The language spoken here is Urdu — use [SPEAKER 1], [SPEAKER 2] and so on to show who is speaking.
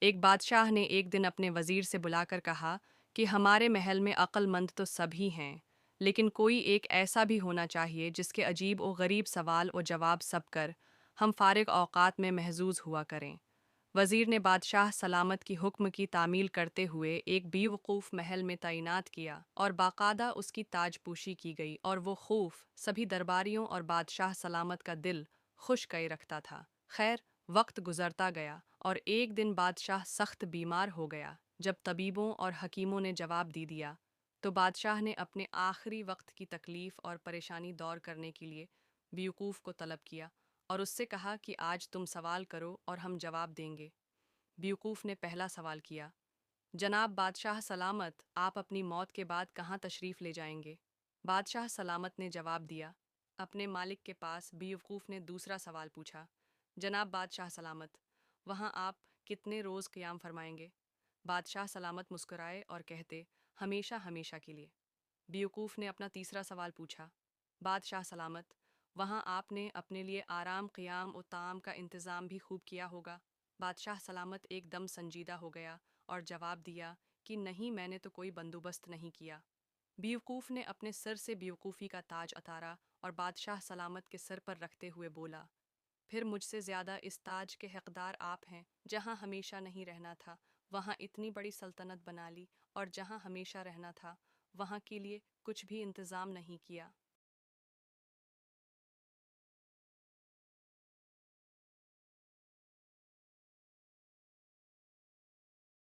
[SPEAKER 1] ایک بادشاہ نے ایک دن اپنے وزیر سے بلا کر کہا کہ ہمارے محل میں عقل مند تو سبھی ہیں، لیکن کوئی ایک ایسا بھی ہونا چاہیے جس کے عجیب و غریب سوال و جواب سب کر ہم فارغ اوقات میں محظوظ ہوا کریں۔ وزیر نے بادشاہ سلامت کی حکم کی تعمیل کرتے ہوئے ایک بیوقوف محل میں تعینات کیا اور باقاعدہ اس کی تاج پوشی کی گئی، اور وہ خوف سبھی درباریوں اور بادشاہ سلامت کا دل خوش کئے رکھتا تھا۔ خیر، وقت گزرتا گیا اور ایک دن بادشاہ سخت بیمار ہو گیا۔ جب طبیبوں اور حکیموں نے جواب دیا تو بادشاہ نے اپنے آخری وقت کی تکلیف اور پریشانی دور کرنے کے لیے بیوقوف کو طلب کیا اور اس سے کہا کہ آج تم سوال کرو اور ہم جواب دیں گے۔ بیوقوف نے پہلا سوال کیا، جناب بادشاہ سلامت، آپ اپنی موت کے بعد کہاں تشریف لے جائیں گے؟ بادشاہ سلامت نے جواب دیا، اپنے مالک کے پاس۔ بیوقوف نے دوسرا سوال پوچھا، جناب بادشاہ سلامت، وہاں آپ کتنے روز قیام فرمائیں گے؟ بادشاہ سلامت مسکرائے اور کہتے، ہمیشہ ہمیشہ کے لیے۔ بیوقوف نے اپنا تیسرا سوال پوچھا، بادشاہ سلامت، وہاں آپ نے اپنے لیے آرام، قیام و طعام کا انتظام بھی خوب کیا ہوگا؟ بادشاہ سلامت ایک دم سنجیدہ ہو گیا اور جواب دیا کہ نہیں، میں نے تو کوئی بندوبست نہیں کیا۔ بیوقوف نے اپنے سر سے بیوقوفی کا تاج اتارا اور بادشاہ سلامت کے سر پر رکھتے ہوئے بولا، پھر مجھ سے زیادہ اس تاج کے حقدار آپ ہیں۔ جہاں ہمیشہ نہیں رہنا تھا وہاں اتنی بڑی سلطنت بنا لی، اور جہاں ہمیشہ رہنا تھا وہاں کے لیے کچھ بھی انتظام نہیں کیا۔